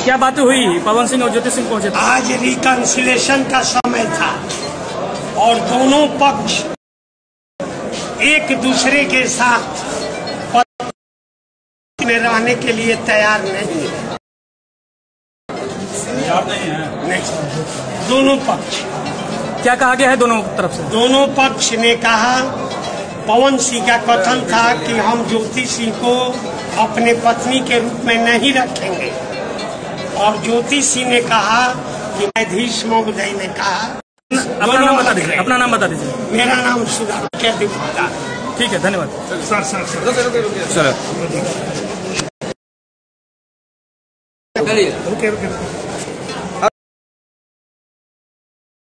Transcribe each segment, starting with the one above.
क्या बातें हुई? पवन सिंह और ज्योति सिंह पहुंचे थे। आज रिकंसिलेशन का समय था और दोनों पक्ष एक दूसरे के साथ में रहने के लिए तैयार नहीं है। नहीं, दोनों पक्ष। क्या कहा गया है दोनों तरफ से? दोनों पक्ष ने कहा, पवन सिंह का कथन था कि हम ज्योति सिंह को अपने पत्नी के रूप में नहीं रखेंगे, और ज्योति सिंह ने कहा कि न्यायाधीश महोदय ने कहा। अपना नाम बता दीजिए। अपना नाम बता दीजिए। मेरा नाम सुधाकर गुप्ता। ठीक है, धन्यवाद सर।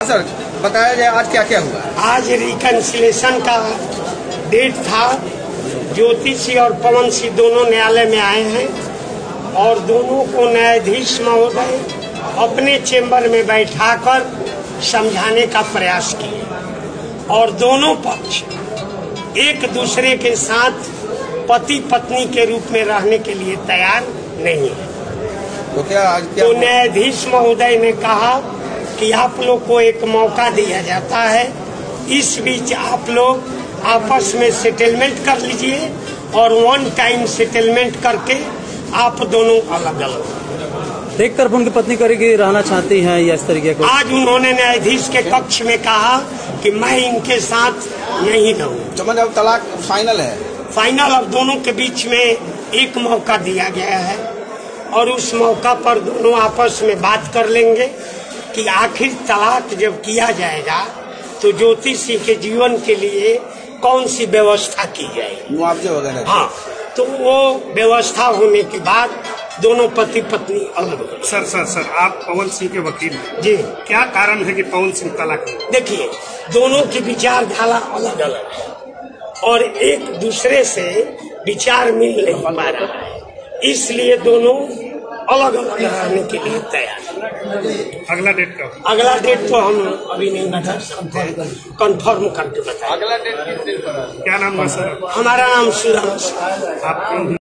सर बताया जाए आज क्या क्या हुआ? आज रिकंसिलेशन का डेट था। ज्योति सिंह और पवन सिंह दोनों न्यायालय में आए हैं और दोनों को न्यायाधीश महोदय अपने चेंबर में बैठाकर समझाने का प्रयास किए, और दोनों पक्ष एक दूसरे के साथ पति पत्नी के रूप में रहने के लिए तैयार नहीं है। तो न्यायाधीश महोदय ने कहा कि आप लोग को एक मौका दिया जाता है, इस बीच आप लोग आपस में सेटलमेंट कर लीजिए, और वन टाइम सेटलमेंट करके आप दोनों अलग अलग। एक तरफ उनकी पत्नी करेगी रहना चाहती हैं या इस तरीके को? आज उन्होंने न्यायाधीश के कक्ष में कहा कि मैं इनके साथ नहीं रहूँ। तो मतलब तलाक फाइनल है? फाइनल। अब दोनों के बीच में एक मौका दिया गया है, और उस मौका पर दोनों आपस में बात कर लेंगे कि आखिर तलाक जब किया जाएगा तो ज्योति सिंह के जीवन के लिए कौन सी व्यवस्था की जाएगी, मुआवजे वगैरह। हाँ, तो वो व्यवस्था होने के बाद दोनों पति पत्नी अलग हो। सर आप पवन सिंह के वकील हैं जी, क्या कारण है कि पवन सिंह तलाक? देखिए, दोनों की विचारधारा अलग अलग है और एक दूसरे से विचार मिल नहीं पा रहा है, इसलिए दोनों अलग अलग रहने के लिए तैयार। अगला डेट का? अगला डेट तो हम अभी नहीं बता सकते, कंफर्म करके बताएं। अगला डेट किस दिन? क्या नाम है सर? हमारा नाम सुधांशु। आप